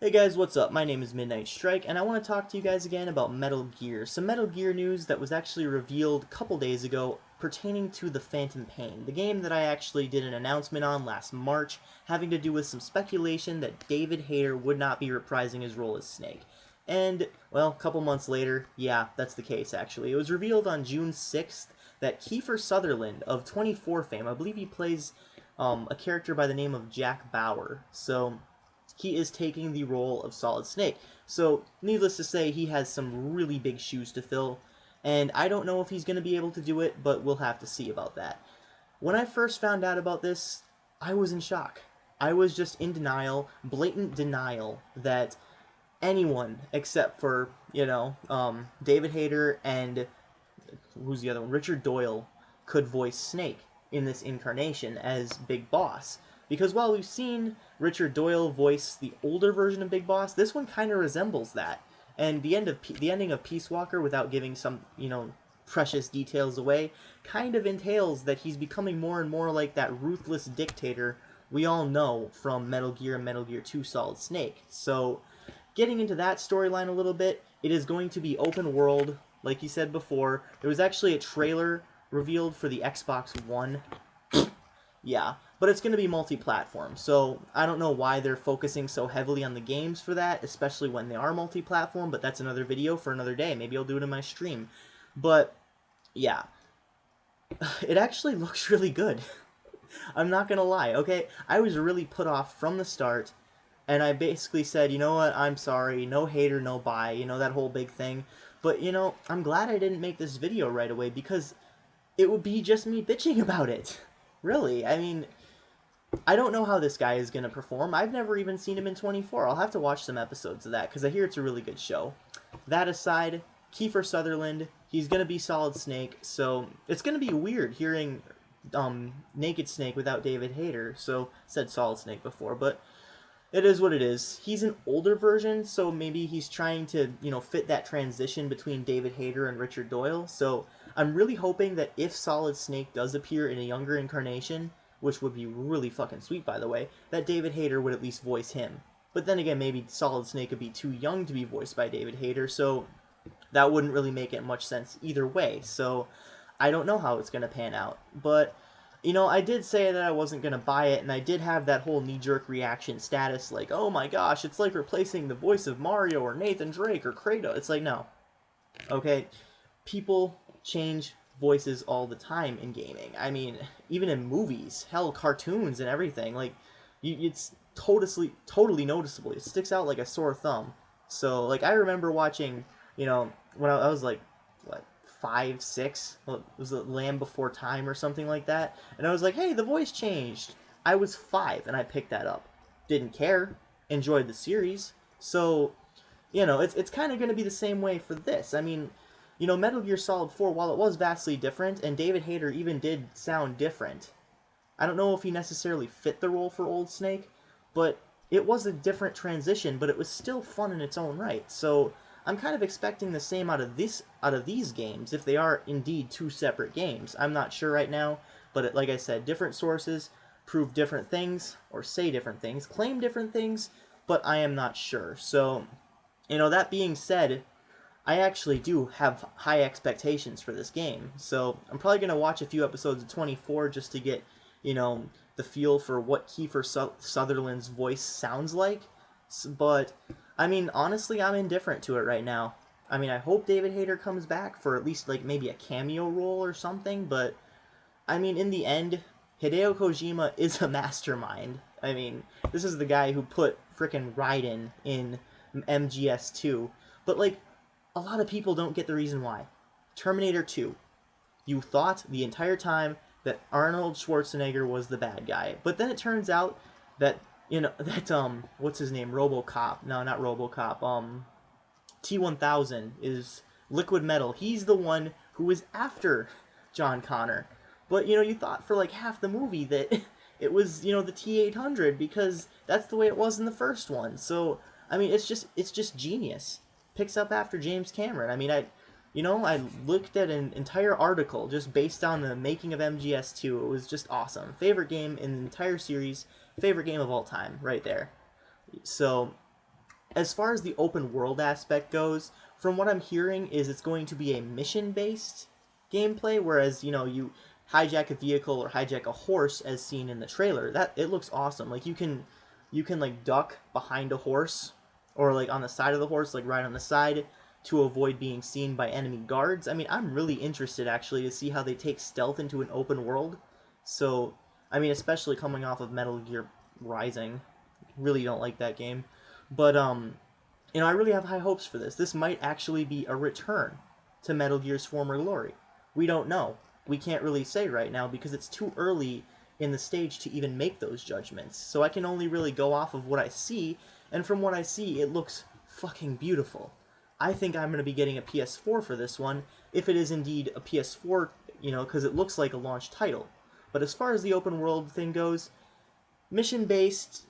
Hey guys, what's up? My name is Midnight Strike, and I want to talk to you guys again about Metal Gear. Some Metal Gear news that was actually revealed a couple days ago pertaining to the Phantom Pain, the game that I actually did an announcement on last March, having to do with some speculation that David Hayter would not be reprising his role as Snake. And, well, a couple months later, yeah, that's the case actually. It was revealed on June 6th that Kiefer Sutherland of 24 fame, I believe he plays a character by the name of Jack Bauer, so he is taking the role of Solid Snake. So, needless to say, he has some really big shoes to fill, and I don't know if he's going to be able to do it, but we'll have to see about that. When I first found out about this, I was in shock. I was just in denial, blatant denial, that anyone except for, David Hayter and, who's the other one? Richard Doyle could voice Snake in this incarnation as Big Boss. Because while we've seen Richard Doyle voice the older version of Big Boss, this one kind of resembles that. And the ending of Peace Walker, without giving some, precious details away, kind of entails that he's becoming more and more like that ruthless dictator we all know from Metal Gear and Metal Gear 2 Solid Snake. So, getting into that storyline a little bit, it is going to be open world, like you said before. There was actually a trailer revealed for the Xbox One. Yeah, but it's going to be multi-platform, so I don't know why they're focusing so heavily on the games for that, especially when they are multi-platform, but that's another video for another day. Maybe I'll do it in my stream. But, yeah, it actually looks really good. I'm not going to lie, okay? I was really put off from the start, and I basically said, you know what, I'm sorry, no hater, no buy, that whole big thing. But, I'm glad I didn't make this video right away, because it would be just me bitching about it. Really, I mean, I don't know how this guy is going to perform. I've never even seen him in 24. I'll have to watch some episodes of that, because I hear it's a really good show. That aside, Kiefer Sutherland, he's going to be Solid Snake, so it's going to be weird hearing Naked Snake without David Hayter. So, said Solid Snake before, but it is what it is. He's an older version, so maybe he's trying to, fit that transition between David Hayter and Richard Doyle. So I'm really hoping that if Solid Snake does appear in a younger incarnation, which would be really fucking sweet, by the way, that David Hayter would at least voice him. But then again, maybe Solid Snake would be too young to be voiced by David Hayter, so that wouldn't really make it much sense either way. So I don't know how it's going to pan out. But I did say that I wasn't going to buy it, and I did have that whole knee-jerk reaction status, like, oh my gosh, it's like replacing the voice of Mario or Nathan Drake or Kratos. It's like, no. Okay? People change voices all the time in gaming. I mean, even in movies, hell, cartoons and everything. Like, it's totally noticeable. It sticks out like a sore thumb. So, like, I remember watching, when I was like, what, 5, 6, well, was it Land Before Time or something like that? And I was like, hey, the voice changed. I was 5 and I picked that up. Didn't care. Enjoyed the series. So, it's kind of going to be the same way for this. I mean, Metal Gear Solid 4, while it was vastly different, and David Hayter even did sound different, I don't know if he necessarily fit the role for Old Snake, but it was a different transition, but it was still fun in its own right. So I'm kind of expecting the same out of these games, if they are indeed 2 separate games. I'm not sure right now, but like I said, different sources prove different things, or say different things, claim different things, but I am not sure. So, that being said, I actually do have high expectations for this game. So I'm probably going to watch a few episodes of 24 just to get, the feel for what Kiefer Sutherland's voice sounds like. But, I mean, honestly, I'm indifferent to it right now. I mean, I hope David Hayter comes back for at least, like, maybe a cameo role or something, but, I mean, in the end, Hideo Kojima is a mastermind. I mean, this is the guy who put frickin' Raiden in MGS2. But, like, a lot of people don't get the reason why. Terminator 2. You thought the entire time that Arnold Schwarzenegger was the bad guy. But then it turns out that, what's his name? RoboCop. No, not RoboCop. T-1000 is Liquid Metal. He's the one who was after John Connor. But, you thought for like half the movie that it was, the T-800 because that's the way it was in the first one. So, I mean, it's just genius. Picks up after James Cameron. I mean, I looked at an entire article just based on the making of MGS2. It was just awesome. Favorite game in the entire series. Favorite game of all time, right there. So, as far as the open world aspect goes, from what I'm hearing is it's going to be a mission based gameplay, whereas, you know, you hijack a vehicle or hijack a horse as seen in the trailer. That it looks awesome. Like you can like duck behind a horse or like on the side of the horse, like right on the side to avoid being seen by enemy guards. I mean, I'm really interested actually to see how they take stealth into an open world. So, I mean, especially coming off of Metal Gear Rising, really don't like that game. But you know, I really have high hopes for this. This might actually be a return to Metal Gear's former glory. We don't know. We can't really say right now because it's too early in the stage to even make those judgments. So I can only really go off of what I see, and from what I see, it looks fucking beautiful. I think I'm going to be getting a PS4 for this one, if it is indeed a PS4, you know, because it looks like a launch title. But as far as the open world thing goes, mission-based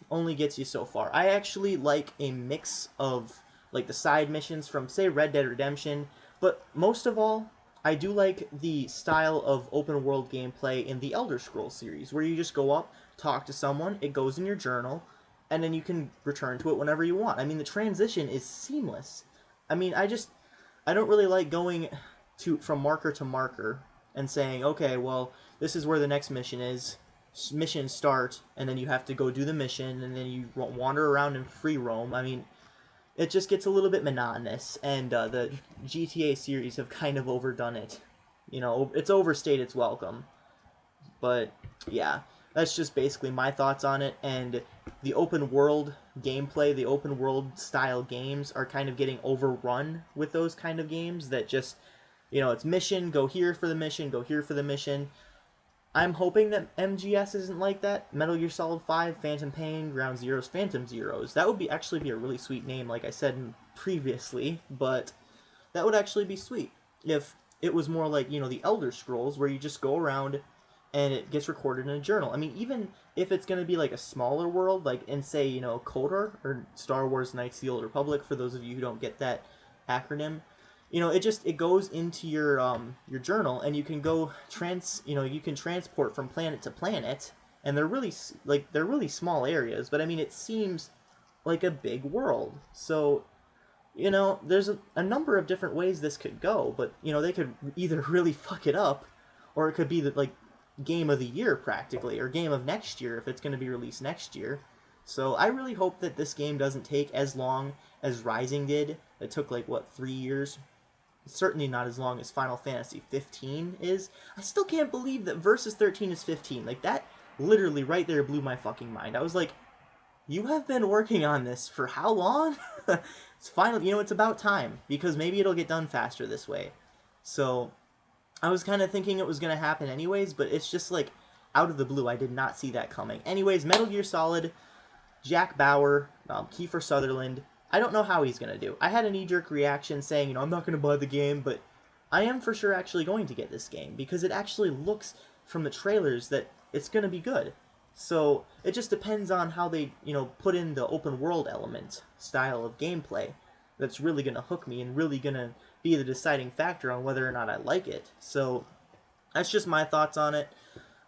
only gets you so far. I actually like a mix of, like, the side missions from, say, Red Dead Redemption, but most of all, I do like the style of open world gameplay in the Elder Scrolls series, where you just go up, talk to someone, it goes in your journal, and then you can return to it whenever you want. I mean, the transition is seamless. I mean, I don't really like going from marker to marker and saying, okay, well, this is where the next mission is. Mission start, and then you have to go do the mission, and then you wander around and free roam. I mean, it just gets a little bit monotonous, and the GTA series have kind of overdone it. You know, it's overstayed its welcome. But, yeah, that's just basically my thoughts on it, and the open world gameplay, the open world style games are kind of getting overrun with those kind of games that just, you know, it's mission, go here for the mission, go here for the mission. I'm hoping that MGS isn't like that. Metal Gear Solid 5, Phantom Pain, Ground Zeroes, Phantom Zeroes. That would actually be a really sweet name, like I said previously, but that would actually be sweet if it was more like, you know, the Elder Scrolls, where you just go around and it gets recorded in a journal. I mean, even if it's going to be like a smaller world, like in, say, you know, KOTOR, or Star Wars Knights of the Old Republic, for those of you who don't get that acronym, you know, it goes into your journal, and you can go you can transport from planet to planet, and they're really small areas, but I mean, it seems like a big world. So, you know, there's a number of different ways this could go, but, you know, they could either really fuck it up, or it could be like game of the year practically, or game of next year if it's going to be released next year. So I really hope that this game doesn't take as long as Rising did. It took like, what, 3 years? Certainly not as long as Final Fantasy 15 is. I still can't believe that Versus 13 is 15. Like, that literally right there blew my fucking mind. I was like, you have been working on this for how long? It's finally, you know, it's about time, because maybe it'll get done faster this way. So, I was kind of thinking it was going to happen anyways, but it's just like, out of the blue, I did not see that coming. Anyways, Metal Gear Solid, Jack Bauer, Kiefer Sutherland, I don't know how he's going to do. I had a knee-jerk reaction saying, you know, I'm not going to buy the game, but I am for sure actually going to get this game, because it actually looks from the trailers that it's going to be good. So it just depends on how they, you know, put in the open world element style of gameplay that's really going to hook me and really going to be the deciding factor on whether or not I like it. So that's just my thoughts on it.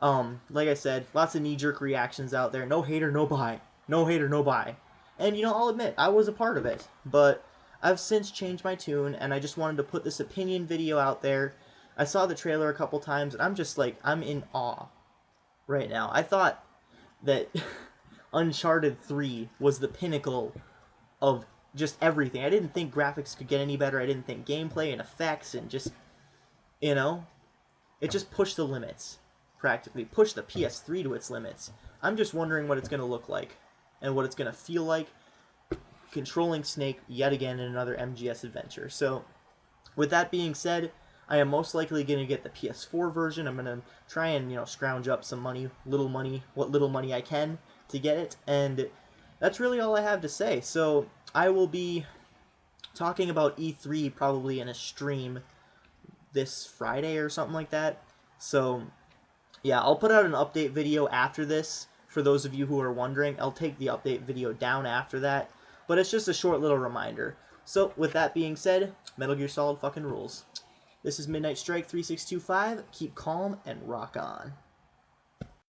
Like I said, lots of knee-jerk reactions out there. No hater, no buy. No hater, no buy. And, you know, I'll admit, I was a part of it, but I've since changed my tune, and I just wanted to put this opinion video out there. I saw the trailer a couple times, and I'm just like, I'm in awe right now. I thought that Uncharted 3 was the pinnacle of just everything. I didn't think graphics could get any better. I didn't think gameplay and effects and just, you know, it just pushed the limits, practically. Pushed the PS3 to its limits. I'm just wondering what it's going to look like and what it's going to feel like controlling Snake yet again in another MGS adventure. So, with that being said, I am most likely going to get the PS4 version. I'm going to try and, you know, scrounge up some money, what little money I can to get it, and that's really all I have to say. So, I will be talking about E3 probably in a stream this Friday or something like that. So, yeah, I'll put out an update video after this. For those of you who are wondering, I'll take the update video down after that. But it's just a short little reminder. So, with that being said, Metal Gear Solid fucking rules. This is Midnight Strike 3625. Keep calm and rock on.